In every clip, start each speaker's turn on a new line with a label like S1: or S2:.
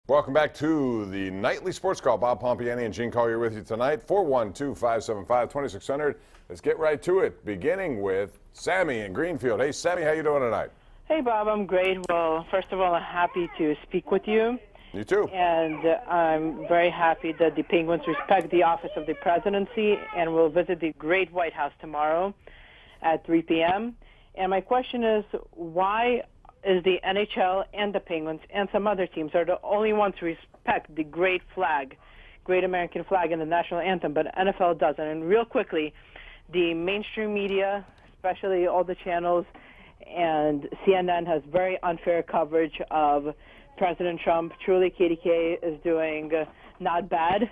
S1: Welcome back to the Nightly Sports Call. Bob Pompeani and Gene Collier with you tonight. 412-575-2600. Let's get right to it, beginning with Sammy in Greenfield. Hey, Sammy, how you doing tonight?
S2: Hey, Bob, I'm great. Well, first of all, I'm happy to speak with you.
S1: You too.
S2: And I'm very happy that the Penguins respect the office of the presidency and will visit the Great White House tomorrow at 3 p.m. And my question is, why is the NHL and the Penguins and some other teams are the only ones who respect the great flag, great American flag, and the national anthem, but NFL doesn't? And real quickly, the mainstream media, especially all the channels, and CNN has very unfair coverage of President Trump. Truly, KDKA is doing not bad,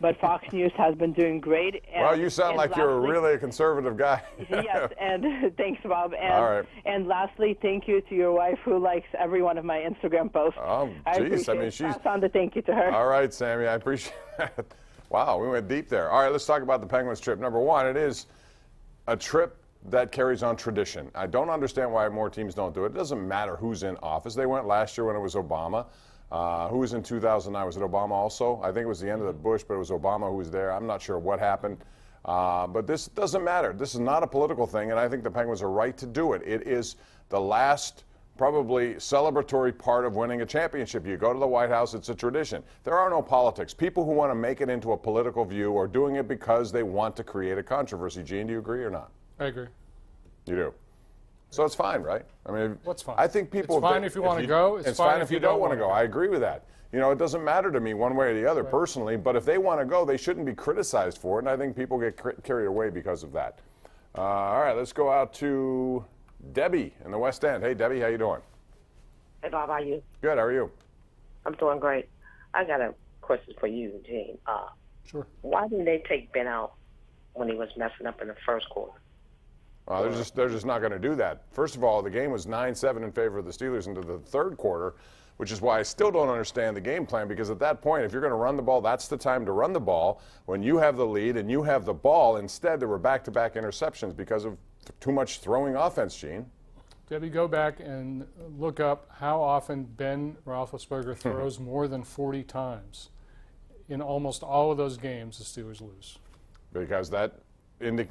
S2: but Fox News has been doing great. And,
S1: well, you sound like you're really a conservative guy.
S2: Yes, and thanks, Bob. And,
S1: all right.
S2: And lastly, thank you to your wife who likes every one of my Instagram posts.
S1: Oh, geez. I mean, she's...
S2: Pass on the thank you to her.
S1: All right, Sammy, I appreciate that. Wow, we went deep there. All right, let's talk about the Penguins trip. Number one, it is a trip that carries on tradition. I don't understand why more teams don't do it. It doesn't matter who's in office. They went last year when it was Obama. Who was in 2009? Was it Obama also? I think it was the end of the Bush, but it was Obama who was there. I'm not sure what happened. But this doesn't matter. This is not a political thing, and I think the Penguins are right to do it. It is the last, probably celebratory part of winning a championship. You go to the White House, it's a tradition. There are no politics. People who want to make it into a political view are doing it because they want to create a controversy. Gene, do you agree or not?
S3: I agree.
S1: You do. So it's fine, right? I mean,
S3: what's fine?
S1: I think people.
S3: It's fine if you want to go.
S1: It's fine if you don't want to go. I agree with that. You know, it doesn't matter to me one way or the other personally, but if they want to go, they shouldn't be criticized for it, and I think people get carried away because of that. All right, let's go out to Debbie in the West End. Hey, Debbie, how you doing?
S4: Hey, Bob, how are you?
S1: Good. How are you?
S4: I'm doing great. I got a question for you, Gene.
S3: Sure.
S4: Why didn't they take Ben out when he was messing up in the first quarter?
S1: They're just not going to do that. First of all, the game was 9-7 in favor of the Steelers into the third quarter, which is why I still don't understand the game plan, because at that point, if you're going to run the ball, that's the time to run the ball when you have the lead and you have the ball. Instead, there were back-to-back interceptions because of too much throwing offense, Gene.
S3: Debbie, go back and look up how often Ben Roethlisberger throws more than 40 times. In almost all of those games, the Steelers lose.
S1: Because that...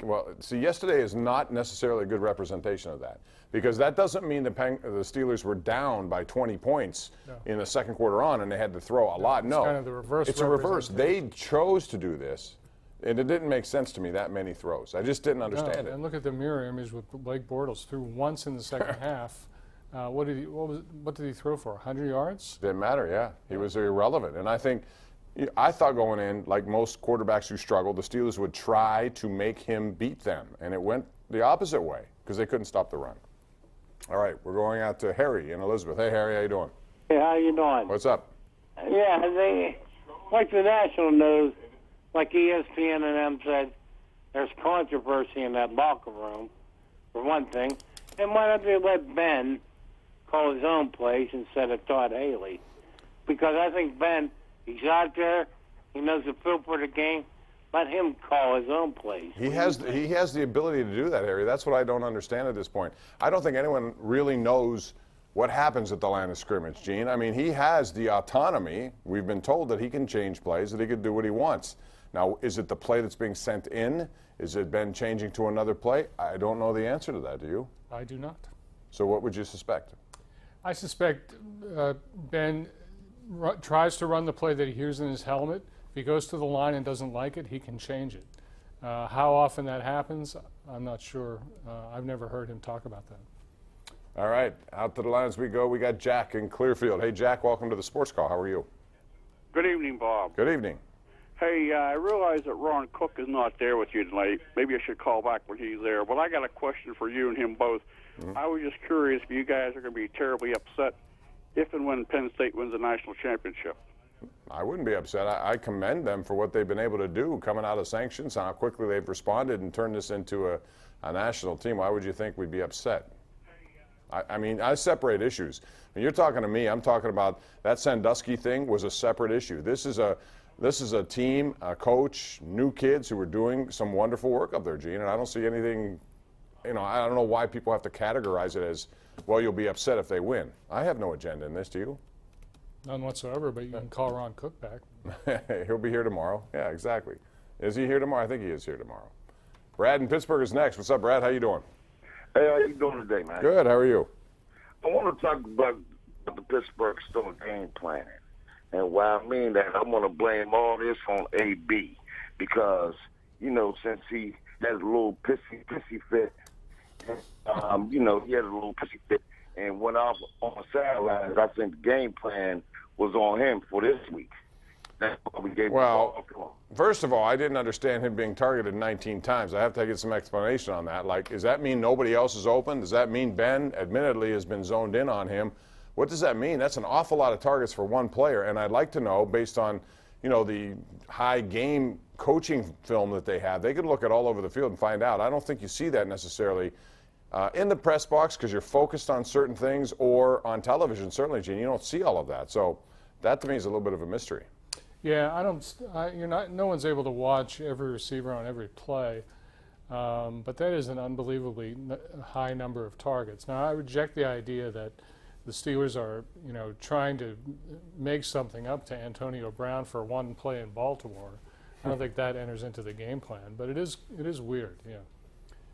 S1: Well, see, yesterday is not necessarily a good representation of that, because that doesn't mean the Steelers were down by 20 points in the second quarter on and they had to throw a lot. No,
S3: it's kind of the reverse.
S1: It's a reverse. They chose to do this, and it didn't make sense to me, that many throws. I just didn't understand it.
S3: And look at the mirror image with Blake Bortles. Threw once in the second half. What did he throw for? 100 yards?
S1: Didn't matter. Yeah, he was irrelevant, and I thought going in, like most quarterbacks who struggled, the Steelers would try to make him beat them, and it went the opposite way because they couldn't stop the run. All right, we're going out to Harry and Elizabeth. Hey, Harry, how you doing?
S5: Hey, how you doing?
S1: What's up?
S5: Yeah, they, like the national news, like ESPN and them said, there's controversy in that locker room, for one thing. And why don't they let Ben call his own plays instead of Todd Haley? Because I think Ben... he's out there. He knows the feel for the game. Let him call his own plays.
S1: He has the ability to do that, Harry. That's what I don't understand at this point. I don't think anyone really knows what happens at the line of scrimmage, Gene. I mean, he has the autonomy. We've been told that he can change plays, that he can do what he wants. Now, is it the play that's being sent in? Is it Ben changing to another play? I don't know the answer to that. Do you?
S3: I do not.
S1: So what would you suspect?
S3: I suspect Ben tries to run the play that he hears in his helmet. If he goes to the line and doesn't like it, he can change it. How often that happens, I'm not sure. I've never heard him talk about that.
S1: All right, out to the lines we go. We got Jack in Clearfield. Hey, Jack, welcome to the Sports Call. How are you?
S6: Good evening, Bob.
S1: Good evening.
S6: Hey, I realize that Ron Cook is not there with you tonight. Maybe I should call back when he's there. But I got a question for you and him both. I was just curious if you guys are going to be terribly upset if and when Penn State wins the national championship.
S1: I wouldn't be upset. I commend them for what they've been able to do coming out of sanctions, how quickly they've responded and turned this into a national team. Why would you think we'd be upset? I mean, I separate issues. When you're talking to me, I'm talking about that Sandusky thing was a separate issue. This is a team, a coach, new kids who are doing some wonderful work up there, Gene, and I don't see anything, I don't know why people have to categorize it as, well, you'll be upset if they win. I have no agenda in this, do you?
S3: None whatsoever, but you can call Ron Cook back.
S1: He'll be here tomorrow. Yeah, exactly. Is he here tomorrow? I think he is here tomorrow. Brad in Pittsburgh is next. What's up, Brad? How you doing?
S7: Hey, how you doing today, man?
S1: Good. How are you?
S7: I want to talk about the Pittsburgh Steelers game planning. And why I mean that, I want to blame all this on AB because, you know, since he had a little pissy fit, you know, he had a little pissy fit and went off on the sidelines. I think the game plan was on him for this week. That's why we gave the ball to him.
S1: First of all, I didn't understand him being targeted 19 times. I have to get some explanation on that. Like, does that mean nobody else is open? Does that mean Ben, admittedly, has been zoned in on him? What does that mean? That's an awful lot of targets for one player. And I'd like to know, based on, you know, the high game coaching film that they have, they could look at all over the field and find out. I don't think you see that necessarily in the press box because you're focused on certain things, or on television, certainly, Gene. You don't see all of that. So that to me is a little bit of a mystery.
S3: Yeah, no one's able to watch every receiver on every play, but that is an unbelievably high number of targets. Now, I reject the idea that the Steelers are, you know, trying to make something up to Antonio Brown for one play in Baltimore. I don't think that enters into the game plan, but it is weird, yeah.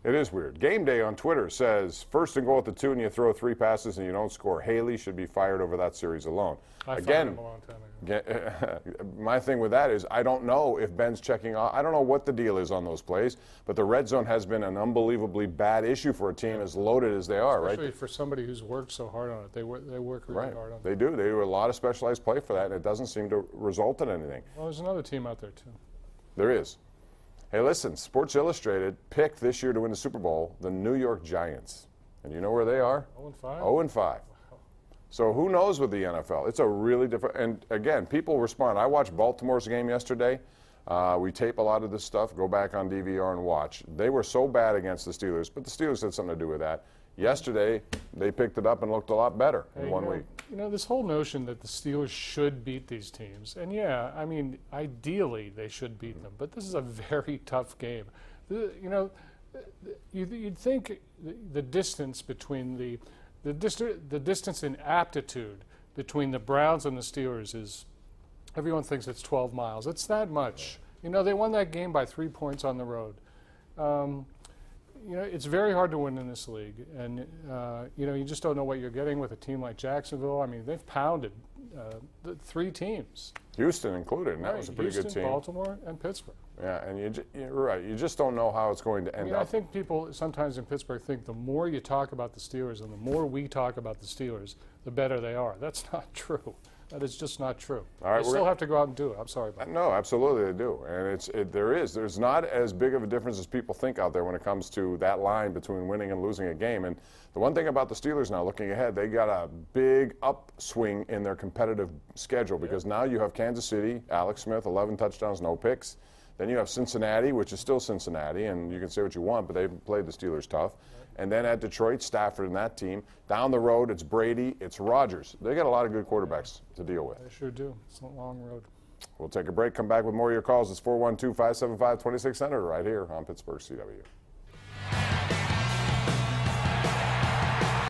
S1: It is weird. Game Day on Twitter says, first and goal at the 2 and you throw 3 passes and you don't score. Haley should be fired over that series alone.
S3: I fired him a long time ago.
S1: My thing with that is I don't know if Ben's checking off. I don't know what the deal is on those plays, but the red zone has been an unbelievably bad issue for a team as loaded as they are, right?
S3: Especially for somebody who's worked so hard on it. They work really hard on it.
S1: They do. They do a lot of specialized play for that, and it doesn't seem to result in anything.
S3: Well, there's another team out there, too.
S1: There is. Hey, listen, Sports Illustrated picked this year to win the Super Bowl the New York Giants. And you know where they are?
S3: 0-5?
S1: 0-5. So who knows with the NFL? It's a really different, and again, people respond. I watched Baltimore's game yesterday. We tape a lot of this stuff, go back on DVR and watch. They were so bad against the Steelers, but the Steelers had something to do with that. Yesterday, they picked it up and looked a lot better in 1 week.
S3: You know, this whole notion that the Steelers should beat these teams, and yeah, I mean, ideally they should beat them, but this is a very tough game. You know, you'd think the distance between the distance in aptitude between the Browns and the Steelers is, everyone thinks it's 12 miles. It's that much. You know, they won that game by 3 points on the road. You know, it's very hard to win in this league, and you know, you just don't know what you're getting with a team like Jacksonville. I mean, they've pounded the 3 teams.
S1: Houston included, and that was a pretty good team.
S3: Baltimore, and Pittsburgh.
S1: Yeah, and you're right. You just don't know how it's going to end up.
S3: I think people sometimes in Pittsburgh think the more you talk about the Steelers and the more we talk about the Steelers, the better they are. That's not true. That is just not true. All right, they still have to go out and do it. I'm sorry about that.
S1: No, absolutely they do. And there's not as big of a difference as people think out there when it comes to that line between winning and losing a game. And the one thing about the Steelers now, looking ahead, they got a big upswing in their competitive schedule because now you have Kansas City, Alex Smith, 11 touchdowns, no picks. Then you have Cincinnati, which is still Cincinnati, and you can say what you want, but they've played the Steelers tough. And then at Detroit, Stafford and that team. Down the road, it's Brady, it's Rodgers. They got a lot of good quarterbacks to deal with.
S3: They sure do. It's a long road.
S1: We'll take a break, come back with more of your calls. It's 412-575-2600 right here on Pittsburgh CW.